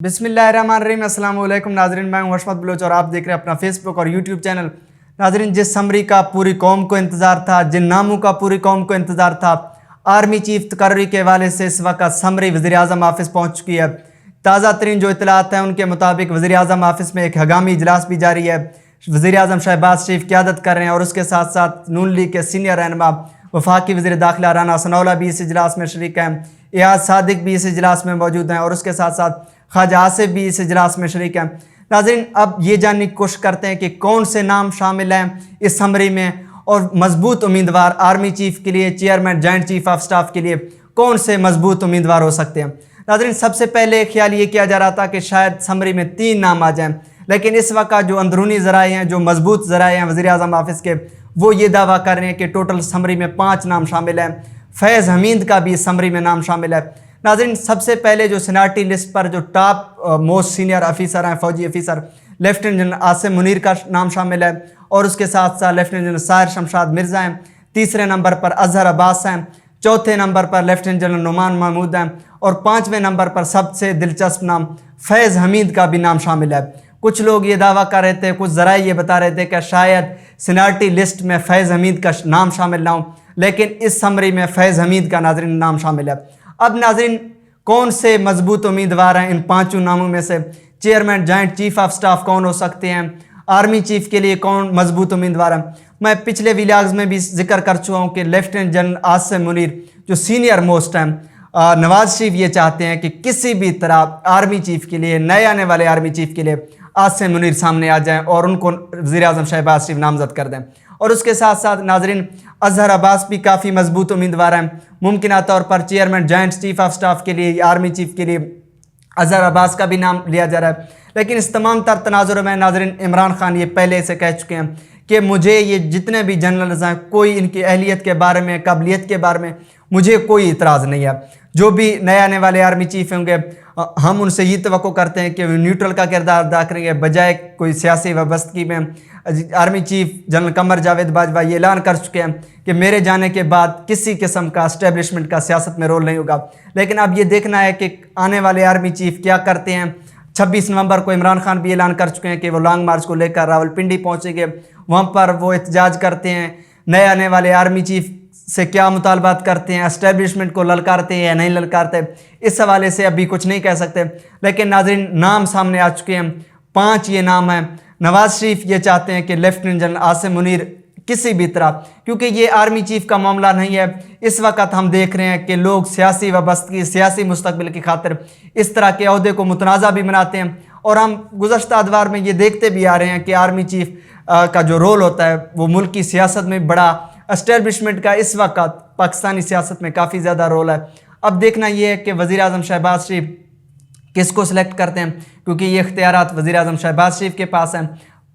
बिस्मिल्लाहिर्रहमानिर्रहीम। अस्सलाम वालेकुम नाजरीन, मैं हूं हशमत बलोच और आप देख रहे हैं अपना फेसबुक और यूट्यूब चैनल। नाजरीन, जिस समरी का पूरी कौम को इंतज़ार था, जिन नामों का पूरी कौम को इंतज़ार था, आर्मी चीफ तकर्री के हवाले से इस वक्त समरी वज़ीर-ए-आज़म ऑफिस पहुँच चुकी है। ताज़ा तरीन जो इतलात हैं उनके मुताबिक वज़ीर-ए-आज़म ऑफिस में एक हंगामी इजलास भी जारी है। वज़ीर-ए-आज़म शहबाज शरीफ क़यादत कर रहे हैं और उसके साथ साथ नून लीग के सीनियर रहनुमा वफाकी वज़ीर दाखिला राना सनाउल्लाह भी इस इजलास में शरीक हैं। एयाज सादिक भी इस इजलास में मौजूद हैं और उसके साथ साथ ख्वाजा आसिफ भी इस इजलास में शरीक हैं। नाज़रीन, अब ये जानने की कोशिश करते हैं कि कौन से नाम शामिल हैं इस समरी में और मजबूत उम्मीदवार आर्मी चीफ के लिए, chairman joint chief of staff के लिए कौन से मजबूत उम्मीदवार हो सकते हैं। नाज़रीन, सबसे पहले ख्याल ये किया जा रहा था कि शायद समरी में 3 नाम आ जाएं, लेकिन इस वक्त जो अंदरूनी ज़राए हैं, जो मजबूत ज़राए हैं वज़ीर-ए-आज़म ऑफिस के, वो ये दावा कर रहे हैं कि टोटल समरी में 5 नाम शामिल हैं। फैज़ हमीद का भी इस समरी में नाम शामिल है। नाज़रीन, सबसे पहले जो सीनियरिटी लिस्ट पर जो टॉप मोस्ट सीनियर ऑफिसर हैं, फौजी officer, lieutenant general Asim Munir का नाम शामिल है और उसके साथ साथ लेफ्टिनेंट जनरल साहिर शमशाद मिर्ज़ा हैं। तीसरे नंबर पर अजहर अब्बास हैं। चौथे नंबर पर लेफ्टिनेंट जनरल नुमान महमूद हैं और 5वें नंबर पर सबसे दिलचस्प नाम फैज़ हमीद का भी नाम शामिल है। कुछ लोग ये दावा कर रहे थे, कुछ ज़राए ये बता रहे थे कि शायद सीनियरिटी लिस्ट में फैज़ हमीद का नाम शामिल ना हो, लेकिन इस समरी में फैज़ हमीद का नाज़रीन नाम शामिल है। अब नाज़रीन, कौन से मजबूत उम्मीदवार हैं इन 5 नामों में से? Chairman joint chief of staff कौन हो सकते हैं? आर्मी चीफ के लिए कौन मजबूत उम्मीदवार है? मैं पिछले व्लॉग्स में भी जिक्र कर चुका हूँ कि लेफ्टिनेंट जनरल आसिम मुनीर जो सीनियर मोस्ट हैं, नवाज शरीफ ये चाहते हैं कि किसी भी तरह आर्मी चीफ के लिए, नए आने वाले आर्मी चीफ के लिए आसिम मुनीर सामने आ जाएं और उनको वज़ीर-ए-आज़म शहबाज शरीफ नामजद कर दें। और उसके साथ साथ नाजरीन, अजहर अब्बास भी काफ़ी मजबूत उम्मीदवार हैं। मुमकिन तौर पर chairman joint chief of staff के लिए, आर्मी चीफ के लिए अजहर अब्बास का भी नाम लिया जा रहा है। लेकिन इस तमाम तर तनाजुर में नाजरीन, इमरान खान ये पहले से कह चुके हैं कि मुझे ये जितने भी जनरल्स हैं, कोई इनकी अहलियत के बारे में, काबिलियत के बारे में मुझे कोई इतराज़ नहीं है। जो भी नए आने वाले आर्मी चीफ होंगे, हम उनसे ये तवक्को करते हैं कि वो न्यूट्रल का किरदार अदा करेंगे, बजाय कोई सियासी वाबस्तगी में। Army chief general Qamar Javed Bajwa ये ऐलान कर चुके हैं कि मेरे जाने के बाद किसी किस्म का एस्टेब्लिशमेंट का सियासत में रोल नहीं होगा। लेकिन अब ये देखना है कि आने वाले आर्मी चीफ क्या करते हैं। 26 नवंबर को इमरान खान भी ऐलान कर चुके हैं कि वो लॉन्ग मार्च को लेकर रावलपिंडी पहुँचेंगे। वहाँ पर वो एहतजाज करते हैं, नए आने वाले आर्मी चीफ से क्या मुतालबात करते हैं, एस्टेब्लिशमेंट को ललकारते हैं या नहीं ललकारते, इस हवाले से अभी कुछ नहीं कह सकते। लेकिन नाज़रीन, नाम सामने आ चुके हैं। 5 ये नाम हैं। नवाज शरीफ ये चाहते हैं कि लेफ्टिनेंट जनरल आसिम मुनीर किसी भी तरह, क्योंकि ये आर्मी चीफ का मामला नहीं है, इस वक्त हम देख रहे हैं कि लोग सियासी वाबस्तगी, सियासी मुस्तकबिल की खातिर इस तरह के अहदे को मुतनाज़ा भी बनाते हैं। और हम गुज़श्ता अदवार में ये देखते भी आ रहे हैं कि आर्मी चीफ का जो रोल होता है वो मुल्क की सियासत में बड़ा, एस्टेब्लिशमेंट का इस वक्त पाकिस्तानी सियासत में काफ़ी ज़्यादा रोल है। अब देखना ये है कि वज़ीर-ए-आज़म शहबाज शरीफ किसको सिलेक्ट करते हैं, क्योंकि ये इख्तियारात वज़ीर-ए-आज़म शहबाज शरीफ के पास हैं।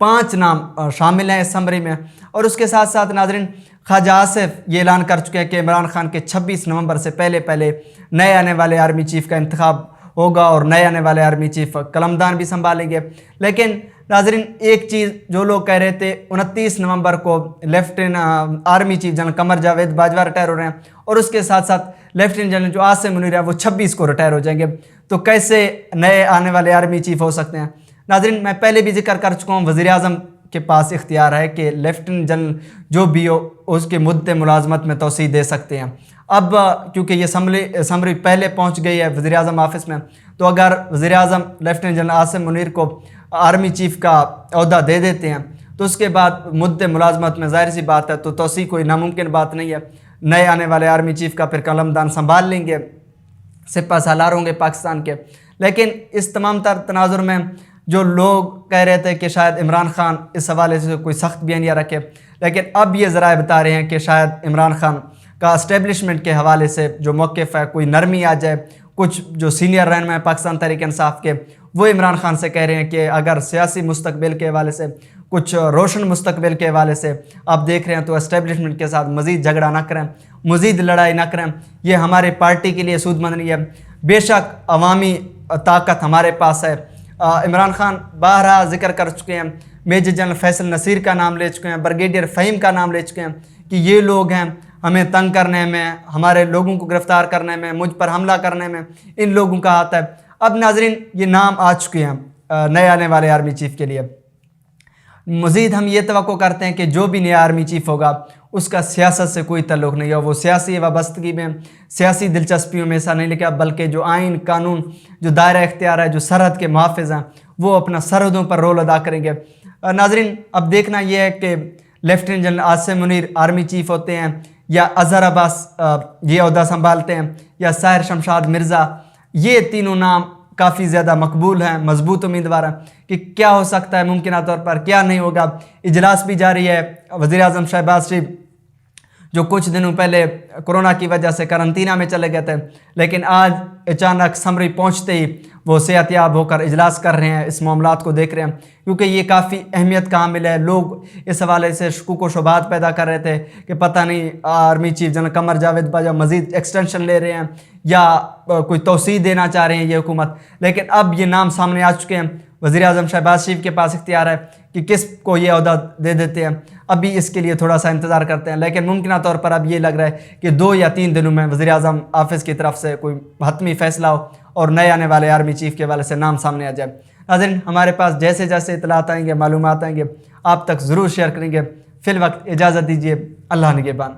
5 नाम शामिल हैं इस समरी में। और उसके साथ साथ नाज़रीन, ख्वाजा आसिफ ये ऐलान कर चुके हैं कि इमरान खान के 26 नवंबर से पहले नए आने वाले आर्मी चीफ का इंतखाब होगा और नए आने वाले आर्मी चीफ कलमदान भी संभालेंगे। लेकिन नाज़रीन, एक चीज़ जो लोग कह रहे थे, 29 नवंबर को lieutenant army chief general Qamar Javed Bajwa retire हो रहे हैं और उसके साथ साथ लेफ्टिनेंट जनरल जो आसिम मुनीर है वो 26 को रिटायर हो जाएंगे। तो कैसे नए आने वाले आर्मी चीफ हो सकते हैं? नाज़रीन, मैं पहले भी जिक्र कर चुका हूँ, वज़ीर-ए-आज़म के पास इख्तियार है कि लेफ्टिनेंट जनरल जो भी हो उसके मुद्दे मुलाजमत में तोसी दे सकते हैं। अब क्योंकि ये समरी पहले पहुँच गई है वज़ीर-ए-आज़म ऑफिस में, तो अगर वज़ीर-ए-आज़म लेफ्टिनेंट जनरल आसिम मुनीर को आर्मी चीफ का अहदा दे देते हैं तो उसके बाद मुद्दे मुलाजमत में ज़ाहिर सी बात है तो तोसी कोई नामुमकिन बात नहीं है। नए आने वाले आर्मी चीफ का फिर कलमदान संभाल लेंगे, सिपा सालार होंगे पाकिस्तान के। लेकिन इस तमाम तर तनाजुर में जो लोग कह रहे थे कि शायद इमरान खान इस हवाले से कोई सख्त बयानिया रखे, लेकिन अब ये ज़राए बता रहे हैं कि शायद इमरान खान का एस्टेब्लिशमेंट के हवाले से जो मौक़िफ़ है कोई नरमी आ जाए। कुछ जो सीनियर रहनुमा पाकिस्तान तहरीक इंसाफ के, वो इमरान खान से कह रहे हैं कि अगर सियासी मुस्तकबिल के हवाले से, कुछ रोशन मुस्तकबिल के हवाले से आप देख रहे हैं तो एस्टेब्लिशमेंट के साथ मज़ीद झगड़ा ना करें, मज़ीद लड़ाई ना करें, ये हमारे पार्टी के लिए सूदमंद नहीं है। बेशक अवामी ताकत हमारे पास है। इमरान खान बारहा जिक्र कर चुके हैं, मेजर जनरल फैसल नसीर का नाम ले चुके हैं, ब्रिगेडियर फ़हीम का नाम ले चुके हैं कि ये लोग हैं हमें तंग करने में, हमारे लोगों को गिरफ्तार करने में, मुझ पर हमला करने में इन लोगों का हाथ है। अब नाजरीन ये नाम आ चुके हैं नए आने वाले आर्मी चीफ के लिए। मज़ीद हम ये तवक्को करते हैं कि जो भी नया आर्मी चीफ होगा उसका सियासत से कोई ताल्लुक़ नहीं है, वो सियासी वाबस्तगी में, सियासी दिलचस्पियों में ऐसा नहीं लिखा, बल्कि जो आइन कानून, जो दायरा इख्तियार है, जो सरहद के मुहाफ़िज़ हैं, वो अपना सरहदों पर रोल अदा करेंगे। नाजरीन अब देखना यह है कि lieutenant general Asim Munir army chief होते हैं, या अज़हर अब्बास ये अहदा संभालते हैं, या साहिर शमशाद मिर्ज़ा। ये तीनों नाम काफ़ी ज़्यादा मकबूल हैं, मजबूत उम्मीदवार हैं कि क्या हो सकता है मुमकिन तौर पर, क्या नहीं होगा। इजलास भी जारी है। वज़ीर आज़म शहबाज शरीफ जो कुछ दिनों पहले कोरोना की वजह से करंतना में चले गए थे, लेकिन आज अचानक समरी पहुंचते ही वो सेहतयाब होकर इजलास कर रहे हैं, इस मामलात को देख रहे हैं, क्योंकि ये काफ़ी अहमियत का हामिल है। लोग इस हवाले से शुकूक व शुबहात पैदा कर रहे थे कि पता नहीं army chief general Qamar Javed Bajwa मज़ीद एक्सटेंशन ले रहे हैं या कोई तोसी देना चाह रहे हैं ये हुकूमत। लेकिन अब ये नाम सामने आ चुके हैं। वज़ीर आज़म शहबाज शरीफ के पास इख्तियार है कि किस को ये अहदा दे देते हैं। अभी इसके लिए थोड़ा सा इंतज़ार करते हैं, लेकिन मुमकिन तौर पर अब ये लग रहा है कि 2 या 3 दिनों में वज़ीर आज़म ऑफिस की तरफ से कोई हतमी फ़ैसला हो और नए आने वाले आर्मी चीफ के हवाले से नाम सामने आ जाए। नाज़रीन हमारे पास जैसे जैसे इतलात आएंगे, मालूमात आएंगे, आप तक ज़रूर शेयर करेंगे। फ़िल वक्त इजाज़त दीजिए। अल्लाह निगहबान।